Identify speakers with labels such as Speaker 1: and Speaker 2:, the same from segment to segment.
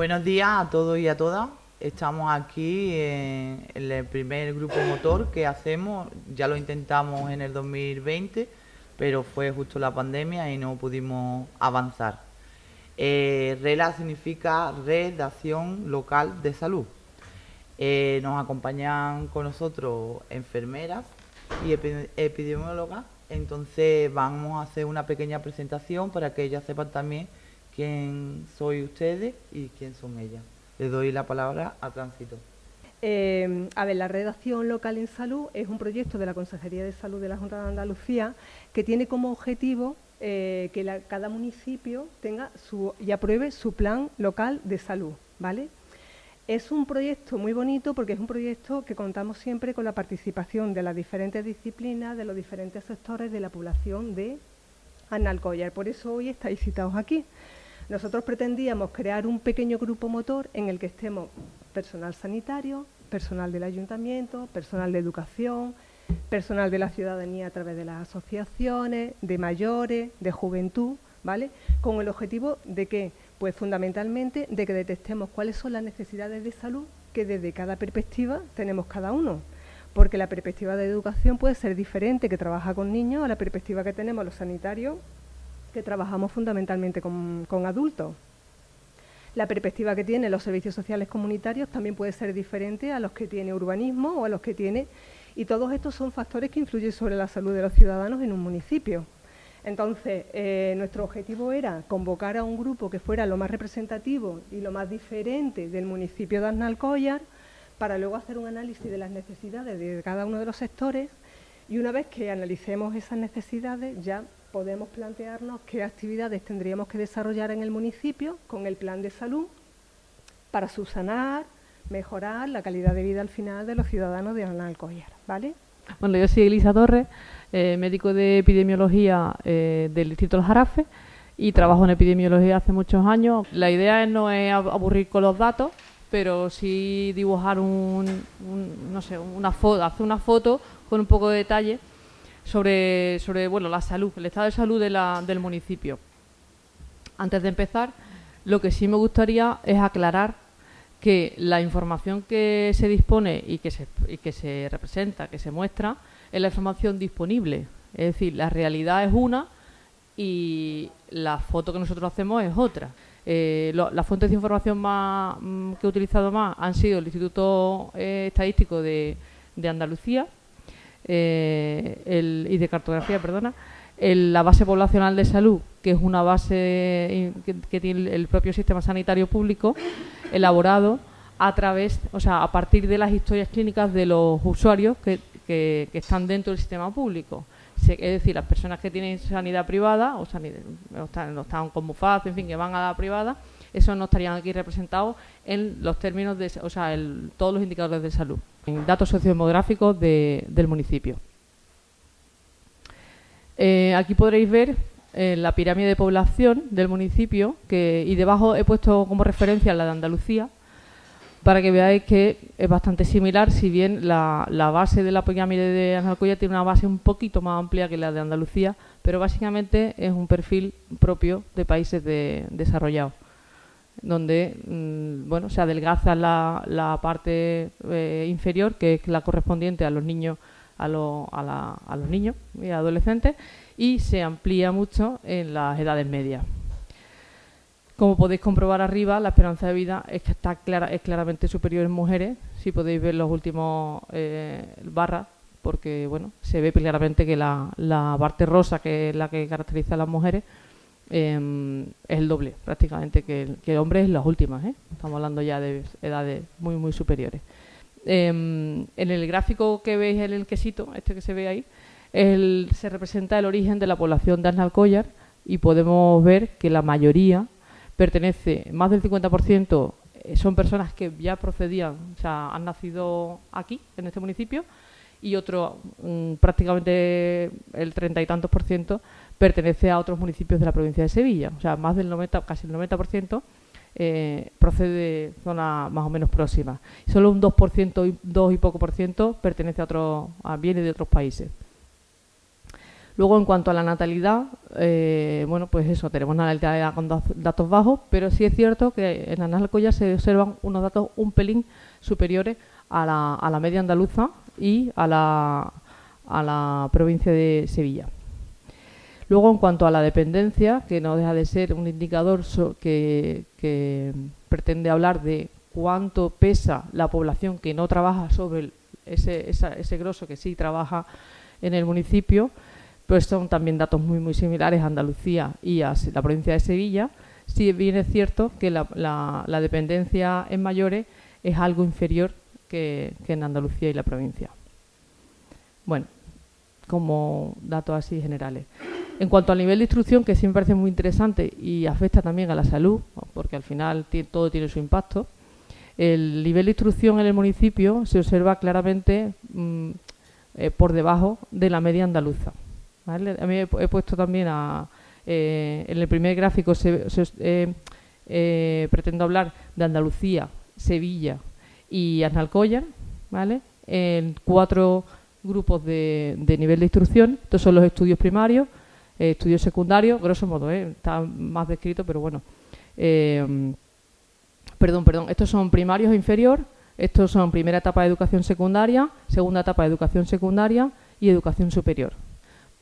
Speaker 1: Buenos días a todos y a todas. Estamos aquí en el primer grupo motor que hacemos. Ya lo intentamos en el 2020, pero fue justo la pandemia y no pudimos avanzar. RELA significa Red de Acción Local de Salud. Nos acompañan con nosotros enfermeras y epidemiólogas. Entonces vamos a hacer una pequeña presentación para que ellas sepan también quién soy ustedes y quién son ellas. Les doy la palabra a Tránsito.
Speaker 2: La Red de Acción Local en Salud es un proyecto de la Consejería de Salud de la Junta de Andalucía que tiene como objetivo que cada municipio tenga y apruebe su plan local de salud, ¿vale? Es un proyecto muy bonito porque es un proyecto que contamos siempre con la participación de las diferentes disciplinas, de los diferentes sectores de la población de Alcollar. Por eso hoy estáis citados aquí. Nosotros pretendíamos crear un pequeño grupo motor en el que estemos personal sanitario, personal del ayuntamiento, personal de educación, personal de la ciudadanía a través de las asociaciones, de mayores, de juventud, ¿vale? Con el objetivo de que, pues fundamentalmente, de que detectemos cuáles son las necesidades de salud que desde cada perspectiva tenemos cada uno. Porque la perspectiva de educación puede ser diferente, que trabaja con niños, a la perspectiva que tenemos los sanitarios, que trabajamos fundamentalmente con adultos. La perspectiva que tienen los servicios sociales comunitarios también puede ser diferente a los que tiene urbanismo o a los que tiene... Y todos estos son factores que influyen sobre la salud de los ciudadanos en un municipio. Entonces, nuestro objetivo era convocar a un grupo que fuera lo más representativo y lo más diferente del municipio de Alcollar para luego hacer un análisis de las necesidades de cada uno de los sectores y una vez que analicemos esas necesidades ya podemos plantearnos qué actividades tendríamos que desarrollar en el municipio con el plan de salud para subsanar, mejorar la calidad de vida al final de los ciudadanos de Alcollar, ¿vale?
Speaker 3: Bueno, yo soy Elisa Torres, médico de epidemiología del Distrito del Jarafe y trabajo en epidemiología hace muchos años. La idea no es aburrir con los datos, pero sí dibujar una foto, hacer una foto con un poco de detalle sobre la salud, el estado de salud del municipio. Antes de empezar, lo que sí me gustaría es aclarar que la información que se dispone y que se representa, que se muestra, es la información disponible. Es decir, la realidad es una y la foto que nosotros hacemos es otra. Las fuentes de información que he utilizado más han sido el Instituto Estadístico de Andalucía y de Cartografía, perdona, la base poblacional de salud, que es una base que tiene el propio sistema sanitario público, elaborado a partir de las historias clínicas de los usuarios que están dentro del sistema público. Es decir, las personas que tienen sanidad privada o están con Mufaz, en fin, que van a la privada, esos no estarían aquí representados en los términos todos los indicadores de salud, en datos sociodemográficos del municipio. Aquí podréis ver la pirámide de población del municipio y debajo he puesto como referencia la de Andalucía para que veáis que es bastante similar, si bien la base de la pirámide de Alcollar tiene una base un poquito más amplia que la de Andalucía, pero básicamente es un perfil propio de países desarrollados, donde se adelgaza la parte inferior, que es la correspondiente a los niños, a los niños y adolescentes, y se amplía mucho en las edades medias. Como podéis comprobar arriba, la esperanza de vida es claramente superior en mujeres, si podéis ver los últimos barras, porque se ve claramente que la parte rosa, que es la que caracteriza a las mujeres, es el doble prácticamente que hombres en las últimas, Estamos hablando ya de edades muy, muy superiores. En el gráfico que veis en el quesito, este que se ve ahí, se representa el origen de la población de Alcollar y podemos ver que la mayoría pertenece, más del 50% son personas que ya procedían, han nacido aquí, en este municipio, y otro, prácticamente el 30 y tantos por ciento, pertenece a otros municipios de la provincia de Sevilla. Más del 90, casi el 90%, procede de zonas más o menos próximas. Solo un 2 y poco por ciento pertenece viene de otros países. Luego, en cuanto a la natalidad, bueno, pues eso, tenemos una natalidad con datos bajos, pero sí es cierto que en Alcollar se observan unos datos un pelín superiores a la media andaluza y a la provincia de Sevilla. Luego, en cuanto a la dependencia, que no deja de ser un indicador que pretende hablar de cuánto pesa la población que no trabaja sobre ese grosso que sí trabaja en el municipio, pues son también datos muy similares a Andalucía y a la provincia de Sevilla. Sí bien es cierto que la dependencia en mayores es algo inferior que en Andalucía y la provincia. Bueno, como datos así generales. En cuanto al nivel de instrucción, que sí me parece muy interesante y afecta también a la salud, porque al final todo tiene su impacto, el nivel de instrucción en el municipio se observa claramente por debajo de la media andaluza. ¿Vale? A mí he puesto también en el primer gráfico pretendo hablar de Andalucía, Sevilla y Alcollar, ¿vale? En 4 grupos de nivel de instrucción. Estos son los estudios primarios, estudios secundarios, grosso modo, está más descrito, pero bueno. Perdón, estos son primarios e inferior, estos son primera etapa de educación secundaria, segunda etapa de educación secundaria y educación superior.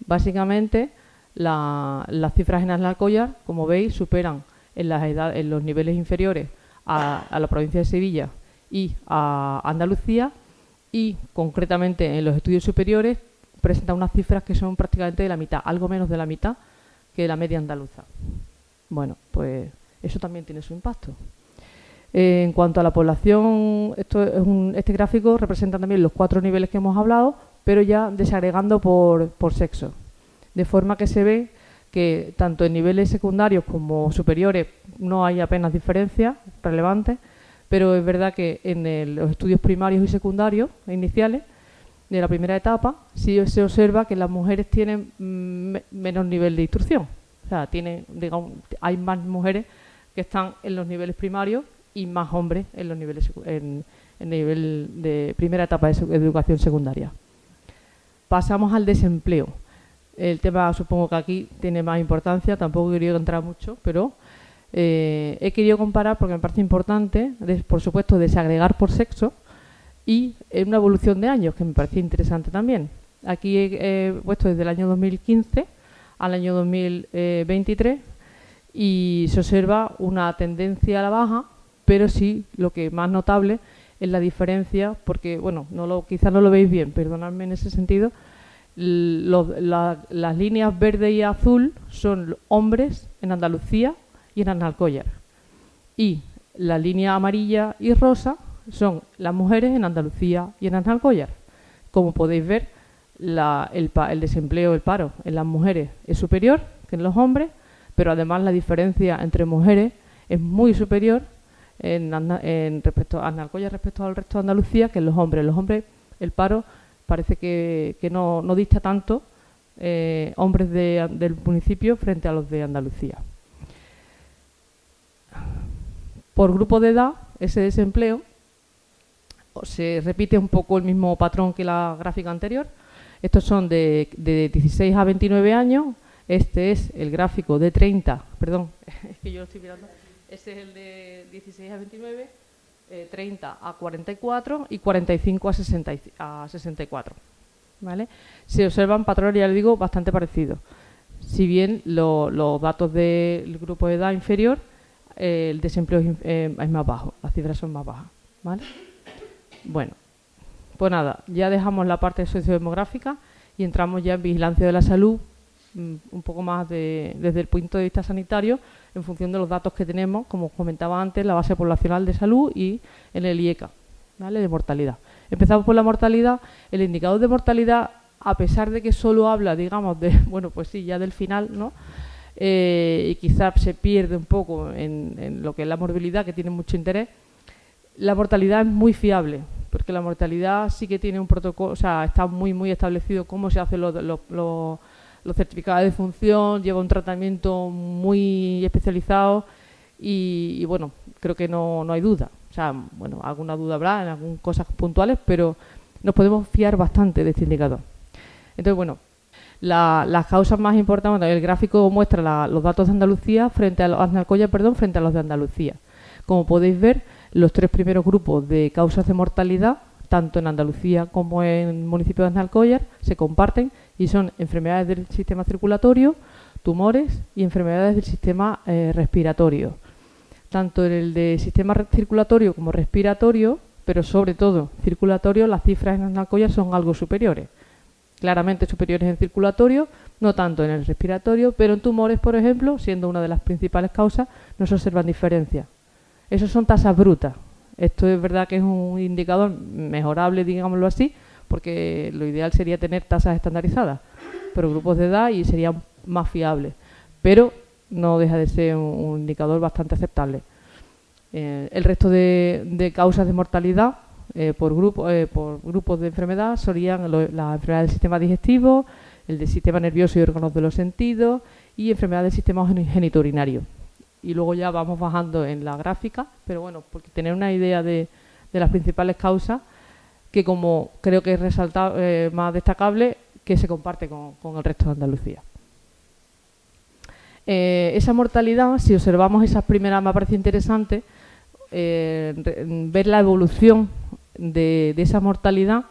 Speaker 3: Básicamente, las cifras en Alcollar, como veis, superan en los niveles inferiores a la provincia de Sevilla y a Andalucía, y concretamente en los estudios superiores presentan unas cifras que son prácticamente de la mitad, algo menos de la mitad que la media andaluza. Bueno, pues eso también tiene su impacto. En cuanto a la población, este gráfico representa también los 4 niveles que hemos hablado, pero ya desagregando por sexo. De forma que se ve que tanto en niveles secundarios como superiores no hay apenas diferencias relevantes, pero es verdad que en los estudios primarios y secundarios iniciales de la primera etapa sí se observa que las mujeres tienen menos nivel de instrucción. O sea, hay más mujeres que están en los niveles primarios y más hombres en los niveles en nivel de primera etapa de educación secundaria. Pasamos al desempleo. El tema supongo que aquí tiene más importancia, tampoco he querido entrar mucho, pero he querido comparar porque me parece importante, por supuesto, desagregar por sexo y una evolución de años, que me parece interesante también. Aquí he puesto desde el año 2015 al año 2023 y se observa una tendencia a la baja, pero sí lo que más notable es la diferencia, porque, bueno, quizás no lo veis bien, perdonadme en ese sentido. Las líneas verde y azul son hombres en Andalucía y en Alcollar. Y la línea amarilla y rosa son las mujeres en Andalucía y en Alcollar. Como podéis ver, el desempleo, el paro en las mujeres es superior que en los hombres, pero además la diferencia entre mujeres es muy superior respecto a Alcollar respecto al resto de Andalucía que en los hombres. Los hombres, el paro parece que no dista tanto hombres del municipio frente a los de Andalucía. Por grupo de edad, ese desempleo se repite un poco el mismo patrón que la gráfica anterior. Estos son de 16 a 29 años. Este es el gráfico de 30, perdón, es que yo lo estoy mirando. Ese es el de 16 a 29, 30 a 44 y 45 a 64. ¿Vale? Se observan patrones, ya les digo, bastante parecidos. Si bien los datos del grupo de edad inferior, el desempleo es más bajo, las cifras son más bajas. ¿Vale? Bueno, pues nada, ya dejamos la parte sociodemográfica y entramos ya en vigilancia de la salud, un poco más desde el punto de vista sanitario, en función de los datos que tenemos, como os comentaba antes, la base poblacional de salud y en el IECA, ¿vale?, de mortalidad. Empezamos por la mortalidad. El indicador de mortalidad, a pesar de que solo habla, digamos, bueno, pues sí, ya del final, ¿no? Y quizás se pierde un poco en lo que es la morbilidad, que tiene mucho interés. La mortalidad es muy fiable, porque la mortalidad sí que tiene un protocolo, o sea, está muy establecido cómo se hacen los certificados de función, lleva un tratamiento muy especializado y bueno, creo que no hay duda. O sea, bueno, alguna duda habrá en algunas cosas puntuales, pero nos podemos fiar bastante de este indicador. Entonces, bueno, Las causas más importantes, el gráfico muestra los datos de Andalucía frente a frente a los de Andalucía. Como podéis ver, los 3 primeros grupos de causas de mortalidad, tanto en Andalucía como en el municipio de Aznalcóllar, se comparten y son enfermedades del sistema circulatorio, tumores y enfermedades del sistema respiratorio. Tanto en el de sistema circulatorio como respiratorio, pero sobre todo circulatorio, las cifras en Aznalcóllar son algo superiores. Claramente superiores en circulatorio, no tanto en el respiratorio, pero en tumores, por ejemplo, siendo una de las principales causas, no se observan diferencias. Esas son tasas brutas. Esto es verdad que es un indicador mejorable, digámoslo así, porque lo ideal sería tener tasas estandarizadas, pero grupos de edad y sería más fiable. Pero no deja de ser un indicador bastante aceptable. El resto de causas de mortalidad por grupos de enfermedad serían las enfermedades del sistema digestivo, el del sistema nervioso y órganos de los sentidos y enfermedades del sistema genitourinario. Y luego ya vamos bajando en la gráfica, pero bueno, porque tener una idea de las principales causas, que como creo que es más destacable, que se comparte con el resto de Andalucía. Esa mortalidad, si observamos esas primeras, me parece interesante ver la evolución de esa mortalidad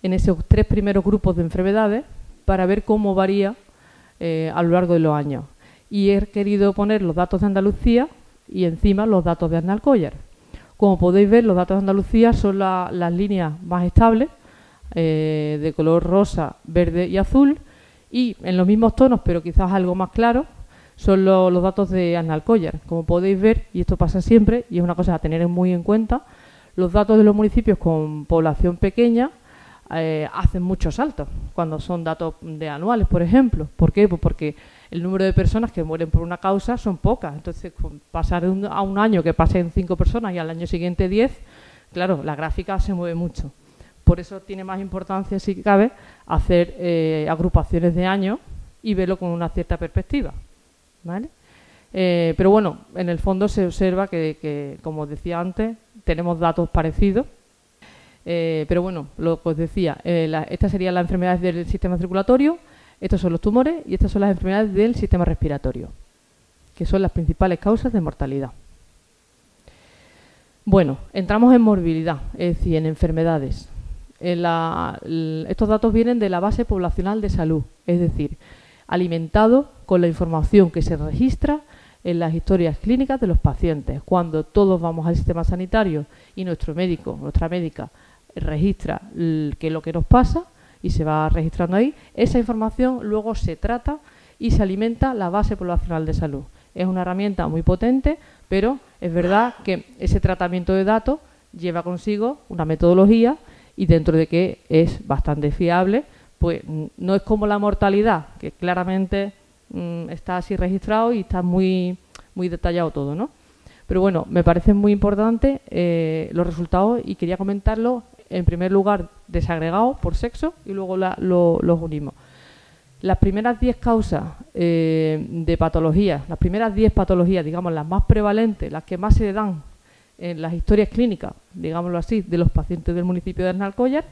Speaker 3: en esos 3 primeros grupos de enfermedades para ver cómo varía a lo largo de los años. Y he querido poner los datos de Andalucía y encima los datos de Aznalcóllar. Como podéis ver, los datos de Andalucía son las líneas más estables, de color rosa, verde y azul, y en los mismos tonos, pero quizás algo más claro, son los datos de Aznalcóllar. Como podéis ver, y esto pasa siempre, y es una cosa a tener muy en cuenta, los datos de los municipios con población pequeña hacen muchos saltos, cuando son datos de anuales, por ejemplo. ¿Por qué? Pues porque el número de personas que mueren por una causa son pocas. Entonces, pasar a un año que pasen 5 personas y al año siguiente 10, claro, la gráfica se mueve mucho. Por eso tiene más importancia, si cabe, hacer agrupaciones de años y verlo con una cierta perspectiva, ¿vale? Pero bueno, en el fondo se observa que, como os decía antes, tenemos datos parecidos. Pero bueno, lo que os decía, estas serían las enfermedades del sistema circulatorio, estos son los tumores y estas son las enfermedades del sistema respiratorio, que son las principales causas de mortalidad. Bueno, entramos en morbilidad, es decir, en enfermedades. Estos datos vienen de la base poblacional de salud, es decir, alimentado con la información que se registra en las historias clínicas de los pacientes. Cuando todos vamos al sistema sanitario y nuestro médico, nuestra médica, registra qué es lo que nos pasa y se va registrando ahí, esa información luego se trata y se alimenta la base poblacional de salud. Es una herramienta muy potente, pero es verdad que ese tratamiento de datos lleva consigo una metodología y dentro de que es bastante fiable, pues no es como la mortalidad, que claramente está así registrado y está muy, muy detallado todo, ¿no? Pero bueno, me parecen muy importantes los resultados y quería comentarlos en primer lugar desagregados por sexo y luego los unimos. Las primeras 10 causas de patologías, las primeras 10 patologías, digamos, las más prevalentes, las que más se dan en las historias clínicas, digámoslo así, de los pacientes del municipio de Aznalcóllar,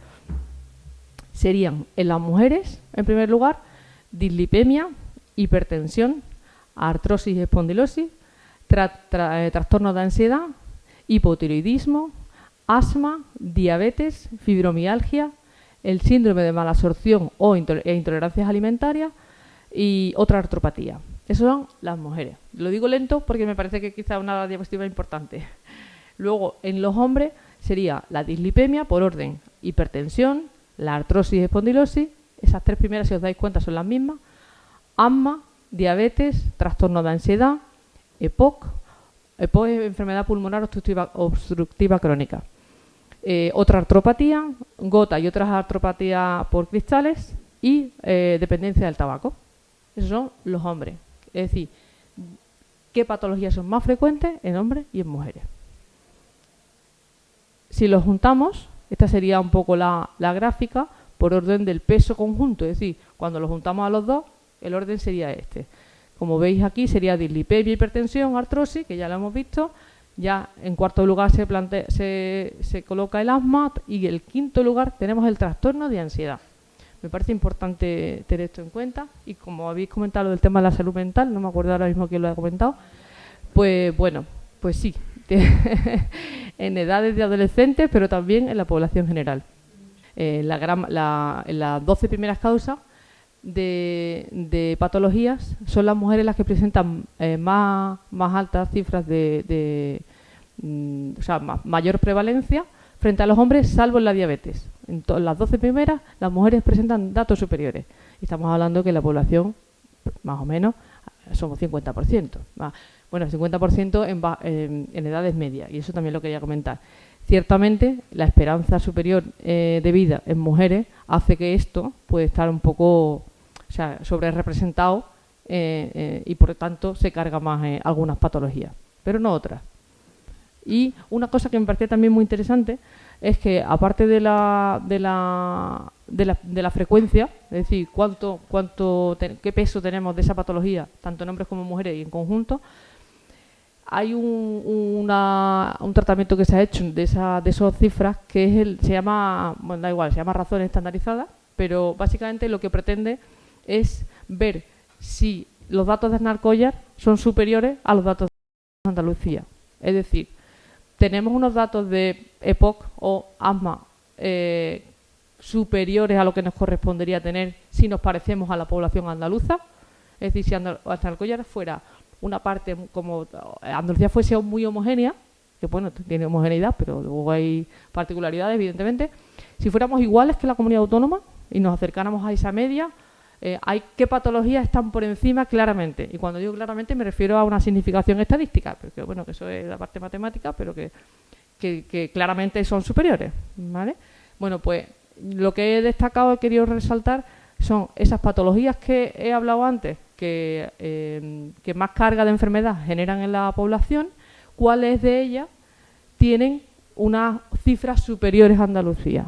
Speaker 3: serían en las mujeres, en primer lugar, dislipemia, hipertensión, artrosis y espondilosis, trastornos de ansiedad, hipotiroidismo, asma, diabetes, fibromialgia, el síndrome de malabsorción e intolerancias alimentarias y otra artropatía. Esas son las mujeres. Lo digo lento porque me parece que quizá una diapositiva importante. Luego, en los hombres sería la dislipemia por orden hipertensión, la artrosis y espondilosis. Esas 3 primeras, si os dais cuenta, son las mismas. Asma, diabetes, trastorno de ansiedad, EPOC. EPOC es enfermedad pulmonar obstructiva crónica. Otra artropatía, gota y otras artropatías por cristales y dependencia del tabaco. Esos son los hombres. Es decir, ¿qué patologías son más frecuentes en hombres y en mujeres? Si los juntamos, esta sería un poco la gráfica por orden del peso conjunto. Es decir, cuando los juntamos a los dos, el orden sería este. Como veis aquí, sería dislipemia, hipertensión, artrosis, que ya lo hemos visto. Ya en cuarto lugar se coloca el asma y en el quinto lugar tenemos el trastorno de ansiedad. Me parece importante tener esto en cuenta y como habéis comentado del tema de la salud mental, no me acuerdo ahora mismo quién lo ha comentado, pues bueno, pues sí, en edades de adolescentes, pero también en la población general. En las 12 primeras causas de patologías son las mujeres las que presentan más altas cifras o sea, mayor prevalencia frente a los hombres, salvo en la diabetes. En las 12 primeras, las mujeres presentan datos superiores. Y estamos hablando que la población, más o menos, somos 50%. Bueno, 50% en edades medias, y eso también lo quería comentar. Ciertamente, la esperanza superior de vida en mujeres hace que esto puede estar un poco sobre representado y, por lo tanto, se carga más algunas patologías, pero no otras. Y una cosa que me parecía también muy interesante es que, aparte de la frecuencia, es decir, qué peso tenemos de esa patología, tanto en hombres como en mujeres y en conjunto, hay un tratamiento que se ha hecho de esas cifras que se llama, bueno, da igual, se llama razones estandarizadas, pero básicamente lo que pretende es ver si los datos de Aznar-Collar son superiores a los datos de Andalucía. Es decir, tenemos unos datos de EPOC o asma superiores a lo que nos correspondería tener si nos parecemos a la población andaluza. Es decir, si Aznar-Collar fuera una parte, como Andalucía fuese muy homogénea, que bueno, tiene homogeneidad, pero luego hay particularidades, evidentemente. Si fuéramos iguales que la comunidad autónoma y nos acercáramos a esa media, ¿qué patologías están por encima claramente? Y cuando digo claramente me refiero a una significación estadística, porque bueno, que eso es la parte matemática, pero que claramente son superiores, ¿vale? Bueno, pues lo que he destacado, he querido resaltar, son esas patologías que he hablado antes, que más carga de enfermedad generan en la población, cuáles de ellas tienen unas cifras superiores a Andalucía,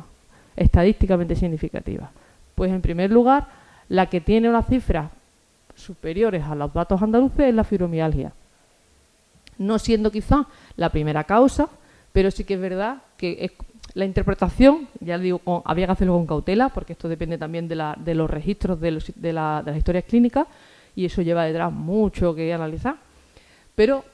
Speaker 3: estadísticamente significativas. Pues en primer lugar, la que tiene unas cifras superiores a los datos andaluces es la fibromialgia. No siendo quizá la primera causa, pero sí que es verdad que la interpretación, ya digo, había que hacerlo con cautela, porque esto depende también de los registros de las historias clínicas, y eso lleva detrás mucho que analizar. Pero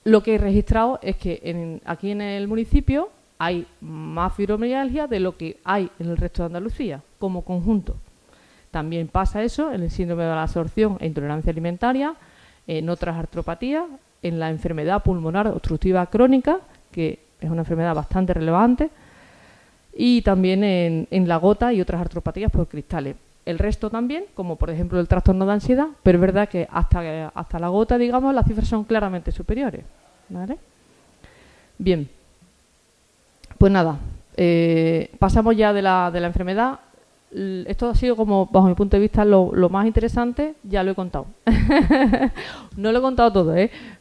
Speaker 3: lo que he registrado es que aquí en el municipio hay más fibromialgia de lo que hay en el resto de Andalucía, como conjunto. También pasa eso en el síndrome de la absorción e intolerancia alimentaria, en otras artropatías, en la enfermedad pulmonar obstructiva crónica, que es una enfermedad bastante relevante, y también en la gota y otras artropatías por cristales. El resto también, como por ejemplo el trastorno de ansiedad, pero es verdad que hasta la gota, digamos, las cifras son claramente superiores, ¿vale? Bien, pues nada, pasamos ya de la enfermedad. Esto ha sido, como bajo mi punto de vista, lo más interesante, ya lo he contado. No lo he contado todo,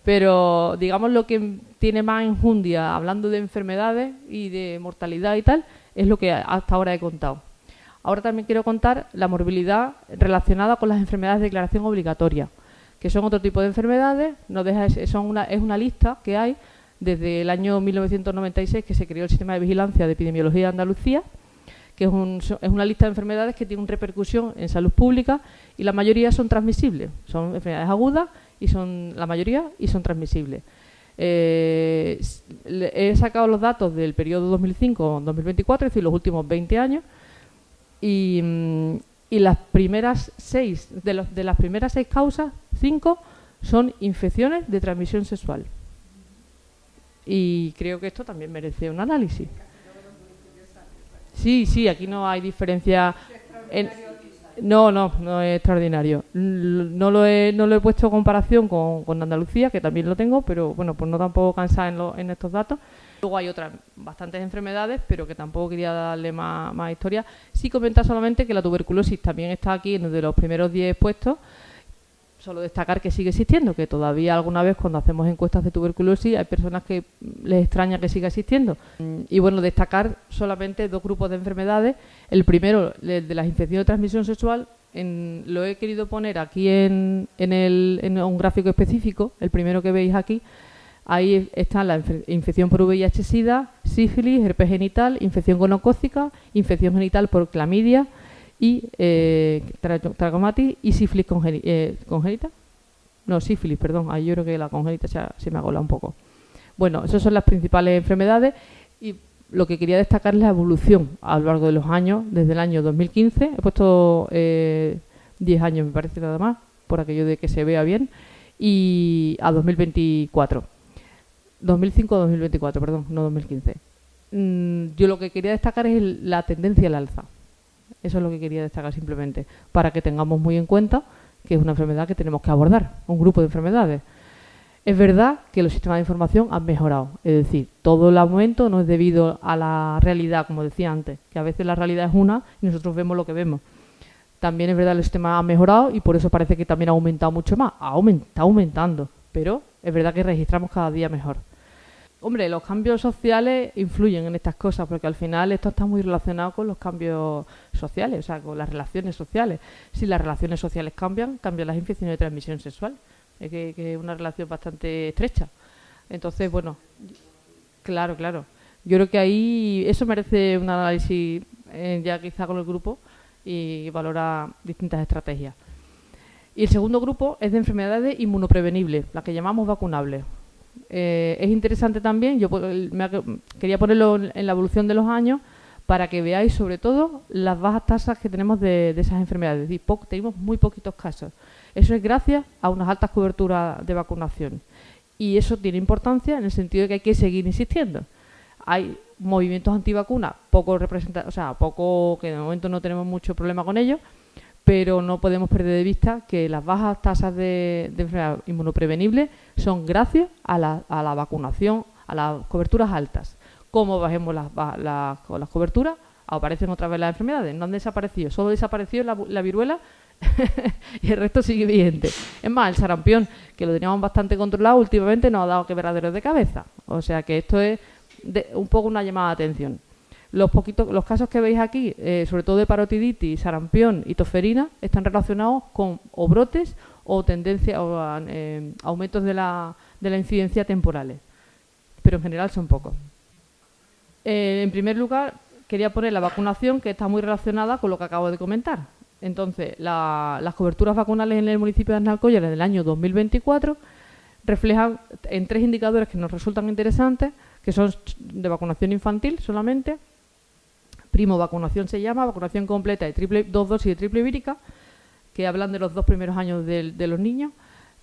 Speaker 3: pero digamos lo que tiene más enjundia, hablando de enfermedades y de mortalidad y tal, es lo que hasta ahora he contado. Ahora también quiero contar la morbilidad relacionada con las enfermedades de declaración obligatoria, que son otro tipo de enfermedades. Es una lista que hay desde el año 1996, que se creó el Sistema de Vigilancia de Epidemiología de Andalucía, que es una lista de enfermedades que tiene una repercusión en salud pública, y la mayoría son transmisibles. Son enfermedades agudas y la mayoría son transmisibles. He sacado los datos del periodo 2005-2024, es decir, los últimos 20 años, y las primeras 6, de las primeras 6 causas, 5 son infecciones de transmisión sexual. Y creo que esto también merece un análisis. Sí, aquí no hay diferencia. No es extraordinario. No lo he puesto en comparación con Andalucía, que también lo tengo, pero bueno, pues no tampoco cansar en estos datos. Luego hay otras bastantes enfermedades, pero que tampoco quería darle más historia. Sí comentar solamente que la tuberculosis también está aquí en de los primeros 10 puestos. Solo destacar que sigue existiendo, que todavía alguna vez cuando hacemos encuestas de tuberculosis hay personas que les extraña que siga existiendo. Y bueno, destacar solamente 2 grupos de enfermedades. El primero, el de las infecciones de transmisión sexual, lo he querido poner aquí en un gráfico específico, el primero que veis aquí. Ahí está la infección por VIH-Sida, sífilis, herpes genital, infección gonocócica, infección genital por clamidia y trachomatis y sífilis congénita. No, sífilis, perdón. Ahí yo creo que la congénita se me ha colado un poco. Bueno, esas son las principales enfermedades y lo que quería destacar es la evolución a lo largo de los años, desde el año 2015, he puesto 10 años me parece nada más, por aquello de que se vea bien, y a 2024. 2005-2024, perdón, no 2015. Yo lo que quería destacar es la tendencia al alza. Eso es lo que quería destacar simplemente, para que tengamos muy en cuenta que es una enfermedad que tenemos que abordar, un grupo de enfermedades. Es verdad que los sistemas de información han mejorado, es decir, todo el aumento no es debido a la realidad, como decía antes, que a veces la realidad es una y nosotros vemos lo que vemos. También es verdad que los sistemas han mejorado y por eso parece que también ha aumentado mucho más. Está aumentando, pero es verdad que registramos cada día mejor. Hombre, los cambios sociales influyen en estas cosas porque al final esto está muy relacionado con los cambios sociales, o sea, con las relaciones sociales. Si las relaciones sociales cambian las infecciones de transmisión sexual. Es que es una relación bastante estrecha. Entonces, bueno, claro. Yo creo que ahí eso merece un análisis ya quizá con el grupo y valorar distintas estrategias. Y el segundo grupo es de enfermedades inmunoprevenibles, las que llamamos vacunables. Es interesante también, yo quería ponerlo en la evolución de los años para que veáis sobre todo las bajas tasas que tenemos de esas enfermedades. Es decir, tenemos muy poquitos casos. Eso es gracias a unas altas coberturas de vacunación. Y eso tiene importancia en el sentido de que hay que seguir insistiendo. Hay movimientos antivacunas, poco que de momento no tenemos mucho problema con ellos, pero no podemos perder de vista que las bajas tasas de enfermedad inmunoprevenible son gracias a la vacunación, a las coberturas altas. Como bajemos las coberturas, aparecen otra vez las enfermedades. No han desaparecido, solo desapareció la viruela y el resto sigue vigente. Es más, el sarampión, que lo teníamos bastante controlado, últimamente nos ha dado quebraderos de cabeza. O sea que esto es un poco una llamada de atención. Los casos que veis aquí, sobre todo de parotiditis, sarampión y tosferina, están relacionados con o brotes o tendencia o aumentos de la incidencia temporales, pero en general son pocos. En primer lugar, quería poner la vacunación, que está muy relacionada con lo que acabo de comentar. Entonces, las coberturas vacunales en el municipio de Aznalcóllar del año 2024 reflejan en 3 indicadores que nos resultan interesantes, que son de vacunación infantil solamente. Primo vacunación se llama, vacunación completa de 2 dosis de triple vírica, que hablan de los 2 primeros años de los niños.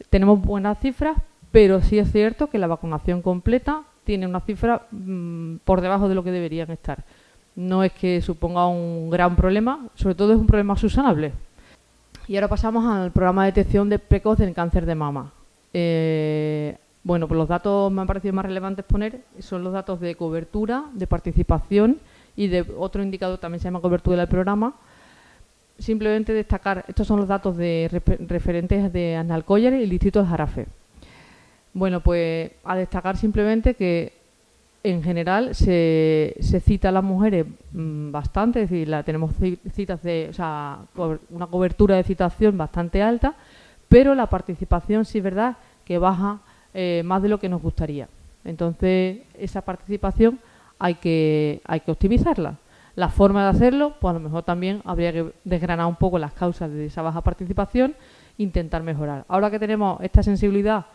Speaker 3: Tenemos buenas cifras, pero sí es cierto que la vacunación completa tiene una cifra por debajo de lo que deberían estar. No es que suponga un gran problema, sobre todo es un problema subsanable. Y ahora pasamos al programa de detección precoz del cáncer de mama. Bueno, pues los datos me han parecido más relevantes poner son los datos de cobertura, de participación y de otro indicador también se llama cobertura del programa. Simplemente destacar, estos son los datos referentes de Aznalcóllar y el distrito de Jarafe. Bueno, pues a destacar simplemente que en general se cita a las mujeres bastante, es decir, tenemos citas una cobertura de citación bastante alta, pero la participación sí es verdad que baja más de lo que nos gustaría. Entonces, esa participación hay que optimizarla. La forma de hacerlo, pues a lo mejor también habría que desgranar un poco las causas de esa baja participación e intentar mejorar. Ahora que tenemos esta sensibilidad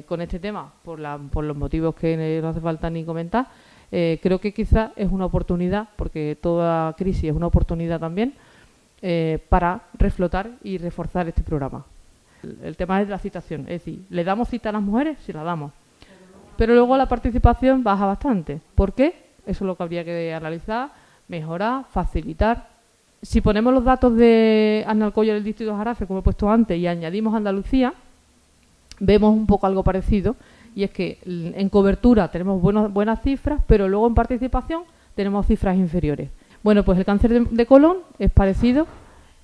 Speaker 3: con este tema, por los motivos que no hace falta ni comentar, creo que quizás es una oportunidad, porque toda crisis es una oportunidad también, para reflotar y reforzar este programa. El tema es de la citación, es decir, ¿le damos cita a las mujeres? Sí, la damos. Pero luego la participación baja bastante. ¿Por qué? Eso es lo que habría que analizar, mejorar, facilitar. Si ponemos los datos de Aznalcóllar y el distrito de Jarafe, como he puesto antes, y añadimos Andalucía, vemos un poco algo parecido, y es que en cobertura tenemos buenas cifras, pero luego en participación tenemos cifras inferiores. Bueno, pues el cáncer de colon es parecido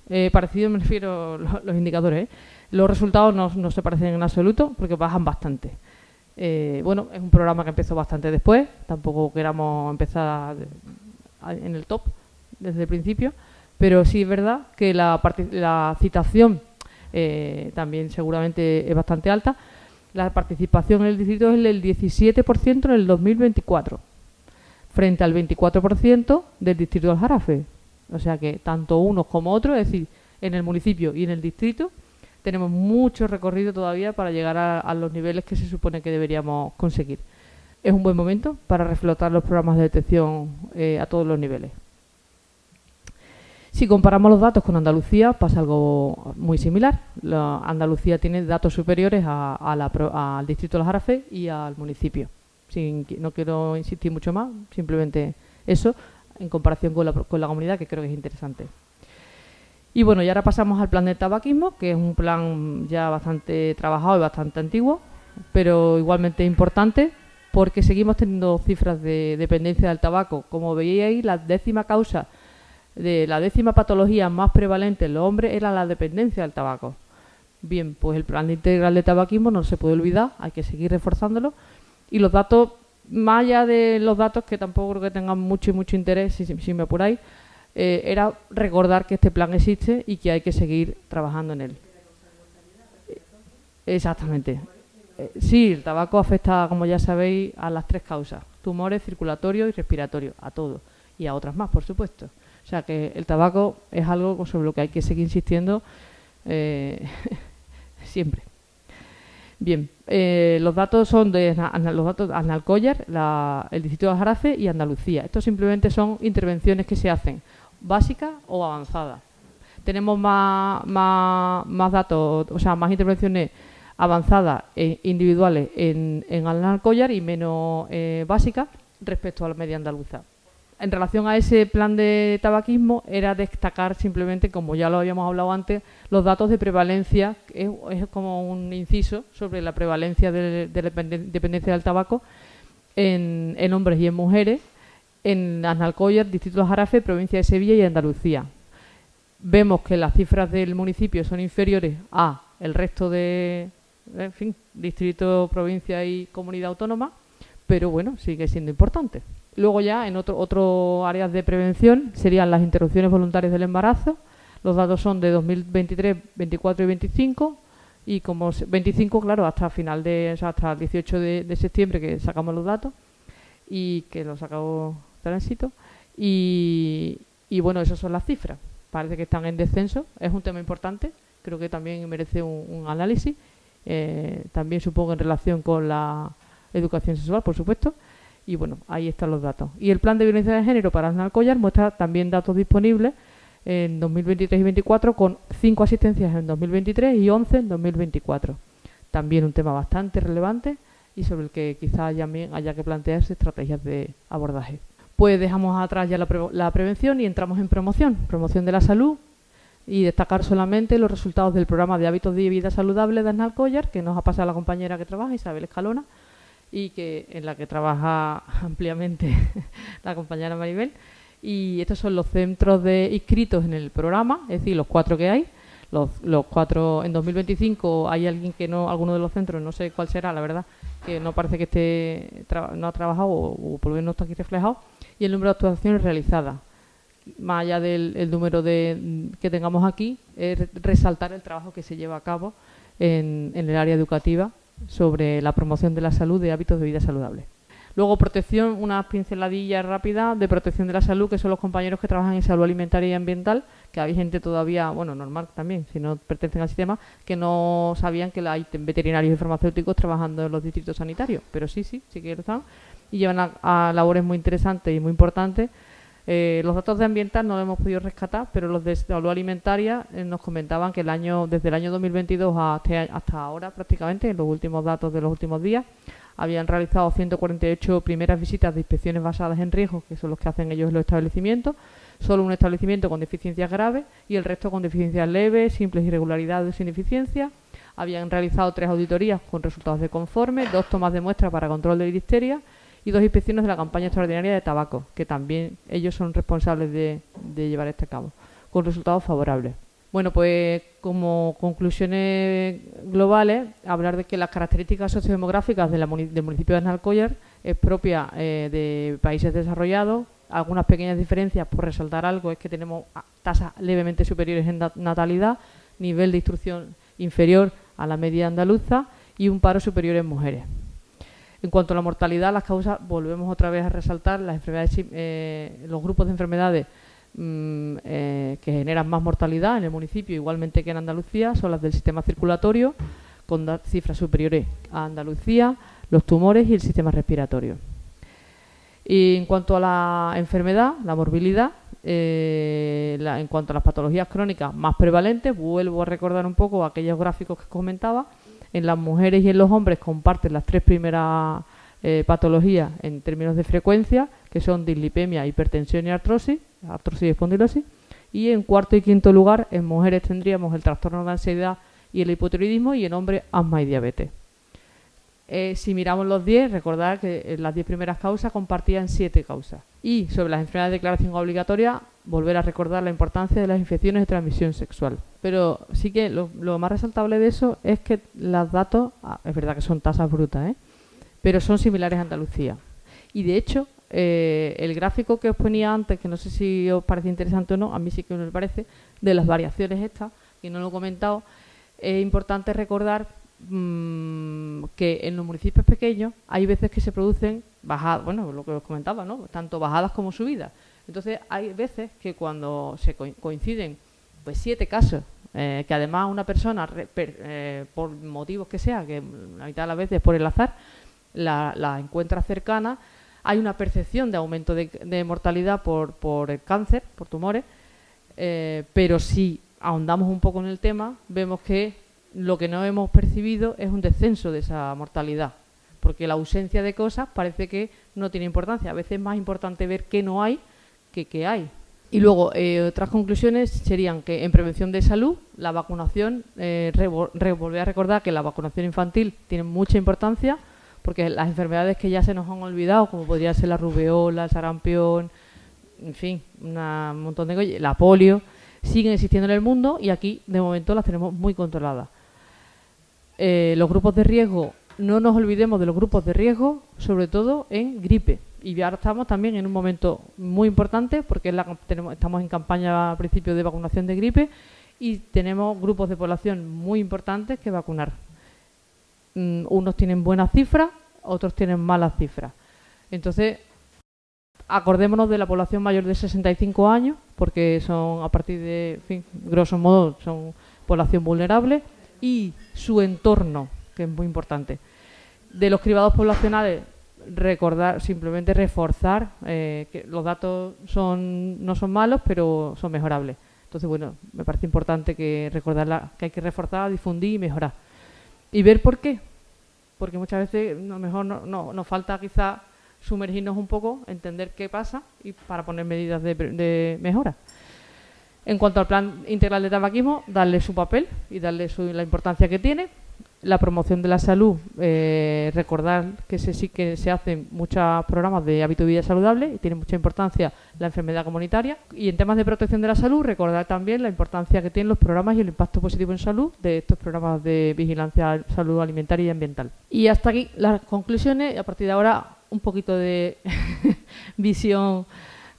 Speaker 3: me refiero a los indicadores, Los resultados no se parecen en absoluto, porque bajan bastante. Bueno, es un programa que empezó bastante después, tampoco queramos empezar en el top desde el principio, pero sí es verdad que la citación también seguramente es bastante alta. La participación en el distrito es del 17% en el 2024, frente al 24% del distrito del Jarafe. O sea que tanto unos como otros, es decir, en el municipio y en el distrito, tenemos mucho recorrido todavía para llegar a los niveles que se supone que deberíamos conseguir. Es un buen momento para reflotar los programas de detección a todos los niveles. Si comparamos los datos con Andalucía, pasa algo muy similar. Andalucía tiene datos superiores al distrito de Las Jarafes y al municipio. No quiero insistir mucho más, simplemente eso, en comparación con la comunidad, que creo que es interesante. Y bueno, y ahora pasamos al plan de tabaquismo, que es un plan ya bastante trabajado y bastante antiguo, pero igualmente importante, porque seguimos teniendo cifras de dependencia del tabaco. Como veíais, la décima patología más prevalente en los hombres era la dependencia del tabaco. Bien, pues el plan integral de tabaquismo no se puede olvidar, hay que seguir reforzándolo. Y los datos, más allá de los datos, que tampoco creo que tengan mucho interés, si me apuráis, era recordar que este plan existe y que hay que seguir trabajando en él. Exactamente. Sí, el tabaco afecta, como ya sabéis, a las 3 causas: tumores, circulatorios y respiratorios, a todos, y a otras más, por supuesto. O sea que el tabaco es algo sobre lo que hay que seguir insistiendo siempre. Bien, los datos son de los datos de Analcollar, el distrito de Las Jarafes y Andalucía. Estos simplemente son intervenciones que se hacen, básicas o avanzadas. Tenemos más datos, o sea, más intervenciones avanzadas e individuales en Analcollar y menos básicas respecto a la media andaluza. En relación a ese plan de tabaquismo, era destacar simplemente, como ya lo habíamos hablado antes, los datos de prevalencia. Es como un inciso sobre la prevalencia de la dependencia del tabaco en hombres y en mujeres en Analcollar, distrito de Las Jarafes, provincia de Sevilla y Andalucía. Vemos que las cifras del municipio son inferiores a el resto de, en fin, distrito, provincia y comunidad autónoma, pero bueno, sigue siendo importante. Luego ya en otro áreas de prevención serían las interrupciones voluntarias del embarazo. Los datos son de 2023, 24 y 25, y como 25, claro, hasta final hasta el 18 de septiembre, que sacamos los datos y que lo sacó Tránsito, y bueno, esas son las cifras. Parece que están en descenso. Es un tema importante, creo que también merece un análisis, también supongo en relación con la educación sexual, por supuesto. Y bueno, ahí están los datos. Y el plan de violencia de género para Analcollar muestra también datos disponibles en 2023 y 2024, con 5 asistencias en 2023 y 11 en 2024. También un tema bastante relevante y sobre el que quizás también haya que plantearse estrategias de abordaje. Pues dejamos atrás ya la prevención y entramos en promoción de la salud, y destacar solamente los resultados del programa de hábitos de vida saludable de Analcollar, que nos ha pasado la compañera que trabaja, Isabel Escalona, y en la que trabaja ampliamente la compañera Maribel. Y estos son los centros inscritos en el programa, es decir, los 4 que hay. Los 4 en 2025 hay alguno de los centros, no sé cuál será, la verdad, que no parece que no ha trabajado o por lo menos no está aquí reflejado. Y el número de actuaciones realizadas. Más allá del número que tengamos aquí, es resaltar el trabajo que se lleva a cabo en el área educativa sobre la promoción de la salud, de hábitos de vida saludables. Luego, protección, unas pinceladillas rápidas de protección de la salud, que son los compañeros que trabajan en salud alimentaria y ambiental, que hay gente todavía, bueno, normal también, si no pertenecen al sistema, que no sabían que hay veterinarios y farmacéuticos trabajando en los distritos sanitarios, pero sí que lo están, y llevan a labores muy interesantes y muy importantes. Los datos de ambiental no los hemos podido rescatar, pero los de salud alimentaria nos comentaban que desde el año 2022 hasta ahora, prácticamente, en los últimos datos de los últimos días, habían realizado 148 primeras visitas de inspecciones basadas en riesgos, que son los que hacen ellos en los establecimientos, solo un establecimiento con deficiencias graves y el resto con deficiencias leves, simples irregularidades sin deficiencia. Habían realizado 3 auditorías con resultados de conforme, 2 tomas de muestras para control de listeria y 2 inspecciones de la campaña extraordinaria de tabaco, que también ellos son responsables de llevar a cabo, con resultados favorables. Bueno, pues como conclusiones globales, hablar de que las características sociodemográficas del municipio de Analcollar es propia de países desarrollados. Algunas pequeñas diferencias, por resaltar algo, es que tenemos tasas levemente superiores en natalidad, nivel de instrucción inferior a la media andaluza y un paro superior en mujeres. En cuanto a la mortalidad, las causas, volvemos otra vez a resaltar las enfermedades, los grupos de enfermedades que generan más mortalidad en el municipio, igualmente que en Andalucía, son las del sistema circulatorio, con cifras superiores a Andalucía, los tumores y el sistema respiratorio. Y en cuanto a la enfermedad, la morbilidad, en cuanto a las patologías crónicas más prevalentes, vuelvo a recordar un poco aquellos gráficos que comentaba. En las mujeres y en los hombres comparten las 3 primeras patologías en términos de frecuencia, que son dislipemia, hipertensión y artrosis y espondilosis. Y en cuarto y quinto lugar, en mujeres tendríamos el trastorno de ansiedad y el hipotiroidismo, y en hombres asma y diabetes. Si miramos los 10, recordad que las 10 primeras causas compartían 7 causas. Y sobre las enfermedades de declaración obligatoria, volver a recordar la importancia de las infecciones de transmisión sexual. Pero sí que lo más resaltable de eso es que los datos, es verdad que son tasas brutas, pero son similares a Andalucía. Y de hecho, el gráfico que os ponía antes, que no sé si os parece interesante o no, a mí sí que me parece, de las variaciones estas, que no lo he comentado, es importante recordar que en los municipios pequeños hay veces que se producen bajadas, bueno, lo que os comentaba, ¿no? Tanto bajadas como subidas. Entonces hay veces que cuando se coinciden pues 7 casos, que además una persona, por motivos que sea, que la mitad de las veces por el azar, la encuentra cercana, hay una percepción de aumento de mortalidad por el cáncer, por tumores, pero si ahondamos un poco en el tema, vemos que lo que no hemos percibido es un descenso de esa mortalidad, porque la ausencia de cosas parece que no tiene importancia. A veces es más importante ver qué no hay que qué hay. Y luego, otras conclusiones serían que en prevención de salud, la vacunación, volver a recordar que la vacunación infantil tiene mucha importancia, porque las enfermedades que ya se nos han olvidado, como podría ser la rubeola, el sarampión, en fin, un montón de cosas, la polio, siguen existiendo en el mundo y aquí, de momento, las tenemos muy controladas. Los grupos de riesgo, no nos olvidemos de los grupos de riesgo, sobre todo en gripe. Y ahora estamos también en un momento muy importante porque estamos en campaña a principio de vacunación de gripe y tenemos grupos de población muy importantes que vacunar. Unos tienen buenas cifras, otros tienen malas cifras. Entonces, acordémonos de la población mayor de 65 años, porque son a partir de, en fin, grosso modo, son población vulnerable, y su entorno, que es muy importante. De los cribados poblacionales, recordar, simplemente reforzar que los datos no son malos, pero son mejorables. Entonces, bueno, me parece importante que recordar que hay que reforzar, difundir y mejorar. Y ver por qué. Porque muchas veces a lo mejor nos falta quizá sumergirnos un poco, entender qué pasa y para poner medidas de mejora. En cuanto al plan integral de tabaquismo, darle su papel y darle la importancia que tiene. La promoción de la salud, recordar que sí que se hacen muchos programas de hábito de vida saludable y tiene mucha importancia la enfermedad comunitaria. Y en temas de protección de la salud, recordar también la importancia que tienen los programas y el impacto positivo en salud de estos programas de vigilancia, salud alimentaria y ambiental. Y hasta aquí las conclusiones. Y a partir de ahora, un poquito de visión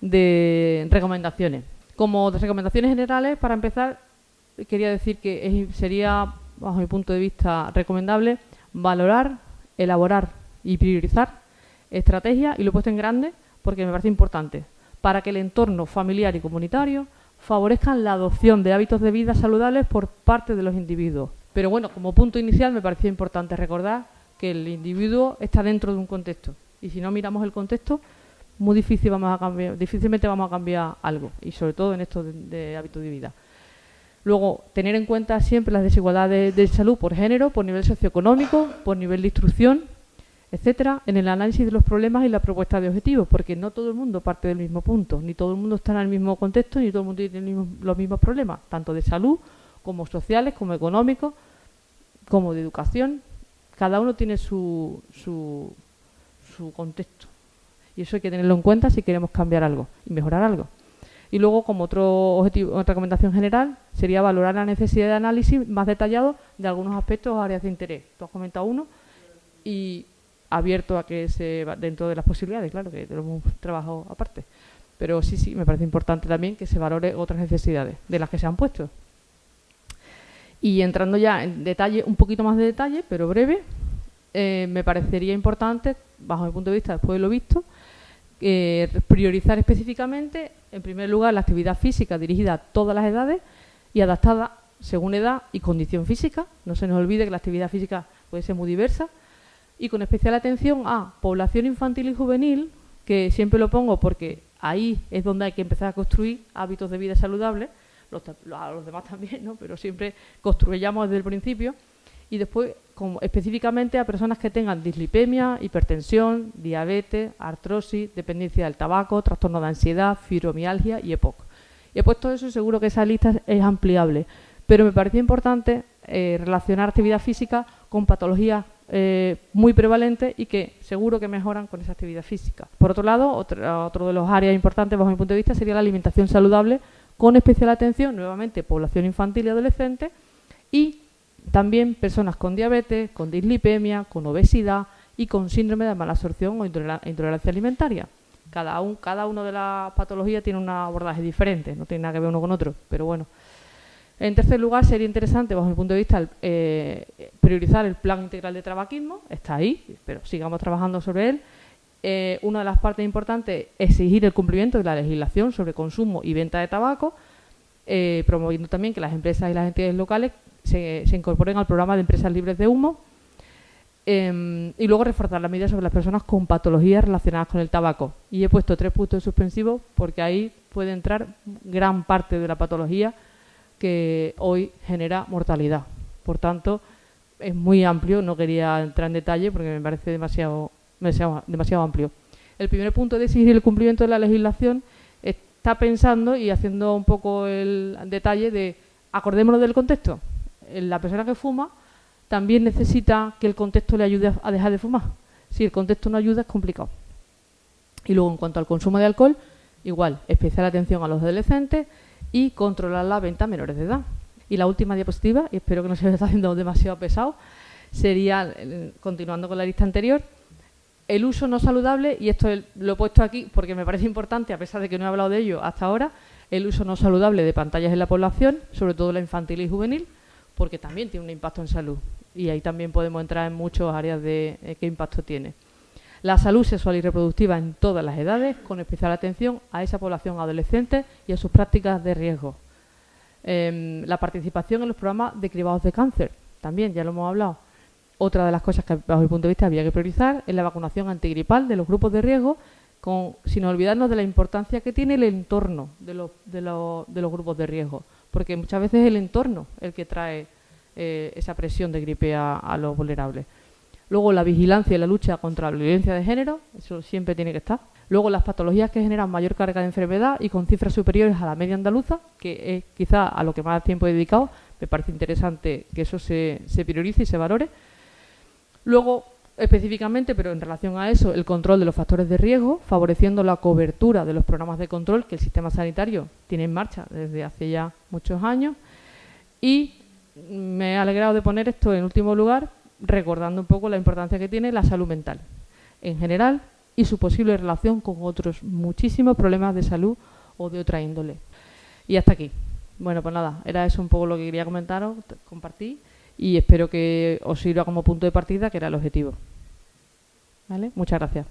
Speaker 3: de recomendaciones. Como recomendaciones generales, para empezar, quería decir que sería, bajo mi punto de vista, recomendable valorar, elaborar y priorizar estrategias, y lo he puesto en grande porque me parece importante, para que el entorno familiar y comunitario favorezcan la adopción de hábitos de vida saludables por parte de los individuos. Pero bueno, como punto inicial me parecía importante recordar que el individuo está dentro de un contexto, y si no miramos el contexto, difícilmente vamos a cambiar algo, y sobre todo en esto de hábitos de vida. Luego, tener en cuenta siempre las desigualdades de salud por género, por nivel socioeconómico, por nivel de instrucción, etcétera, en el análisis de los problemas y la propuesta de objetivos, porque no todo el mundo parte del mismo punto, ni todo el mundo está en el mismo contexto, ni todo el mundo tiene los mismos problemas, tanto de salud, como sociales, como económicos, como de educación. Cada uno tiene su contexto. Y eso hay que tenerlo en cuenta si queremos cambiar algo y mejorar algo. Y luego, como otro objetivo, otra recomendación general, sería valorar la necesidad de análisis más detallado de algunos aspectos o áreas de interés. Tú has comentado uno y abierto a que dentro de las posibilidades, claro, que lo hemos trabajado aparte. Pero sí, me parece importante también que se valore otras necesidades de las que se han puesto. Y entrando ya en detalle, un poquito más de detalle, pero breve, me parecería importante, bajo mi punto de vista, después de lo visto, priorizar específicamente, en primer lugar, la actividad física dirigida a todas las edades y adaptada según edad y condición física. No se nos olvide que la actividad física puede ser muy diversa. Y con especial atención a población infantil y juvenil, que siempre lo pongo porque ahí es donde hay que empezar a construir hábitos de vida saludables, a los demás también, ¿no? Pero siempre construyamos desde el principio. Y después, específicamente a personas que tengan dislipemia, hipertensión, diabetes, artrosis, dependencia del tabaco, trastorno de ansiedad, fibromialgia y EPOC. He puesto eso y seguro que esa lista es ampliable, pero me parecía importante relacionar actividad física con patologías muy prevalentes y que seguro que mejoran con esa actividad física. Por otro lado, otro de los áreas importantes bajo mi punto de vista sería la alimentación saludable, con especial atención, nuevamente, población infantil y adolescente, y también personas con diabetes, con dislipemia, con obesidad y con síndrome de malabsorción o intolerancia alimentaria. Cada una de las patologías tiene un abordaje diferente, no tiene nada que ver uno con otro, pero bueno. En tercer lugar, sería interesante, bajo mi punto de vista, priorizar el plan integral de tabaquismo. Está ahí, pero sigamos trabajando sobre él. Una de las partes importantes es exigir el cumplimiento de la legislación sobre consumo y venta de tabaco, promoviendo también que las empresas y las entidades locales se incorporen al programa de empresas libres de humo, y luego reforzar las medidas sobre las personas con patologías relacionadas con el tabaco. Y he puesto 3 puntos suspensivos porque ahí puede entrar gran parte de la patología que hoy genera mortalidad. Por tanto, es muy amplio, no quería entrar en detalle porque me parece demasiado amplio. El primer punto de exigir el cumplimiento de la legislación está pensando y haciendo un poco el detalle de, acordémonos del contexto. La persona que fuma también necesita que el contexto le ayude a dejar de fumar. Si el contexto no ayuda, es complicado. Y luego, en cuanto al consumo de alcohol, igual, especial atención a los adolescentes y controlar la venta a menores de edad. Y la última diapositiva, y espero que no se me está haciendo demasiado pesado, sería, continuando con la lista anterior, el uso no saludable, y esto lo he puesto aquí porque me parece importante, a pesar de que no he hablado de ello hasta ahora, el uso no saludable de pantallas en la población, sobre todo la infantil y juvenil, porque también tiene un impacto en salud. Y ahí también podemos entrar en muchas áreas de qué impacto tiene. La salud sexual y reproductiva en todas las edades, con especial atención a esa población adolescente y a sus prácticas de riesgo. La participación en los programas de cribados de cáncer, también ya lo hemos hablado. Otra de las cosas que, bajo mi punto de vista, había que priorizar es la vacunación antigripal de los grupos de riesgo, sin olvidarnos de la importancia que tiene el entorno de los grupos de riesgo, porque muchas veces es el entorno el que trae esa presión de gripe a los vulnerables. Luego, la vigilancia y la lucha contra la violencia de género, eso siempre tiene que estar. Luego, las patologías que generan mayor carga de enfermedad y con cifras superiores a la media andaluza, que es quizá a lo que más tiempo he dedicado. Me parece interesante que eso se priorice y se valore. Luego, específicamente, pero en relación a eso, el control de los factores de riesgo, favoreciendo la cobertura de los programas de control que el sistema sanitario tiene en marcha desde hace ya muchos años. Y me he alegrado de poner esto en último lugar, recordando un poco la importancia que tiene la salud mental en general y su posible relación con otros muchísimos problemas de salud o de otra índole. Y hasta aquí. Bueno, pues nada, era eso un poco lo que quería comentaros, compartir, y espero que os sirva como punto de partida, que era el objetivo. ¿Vale? Muchas gracias.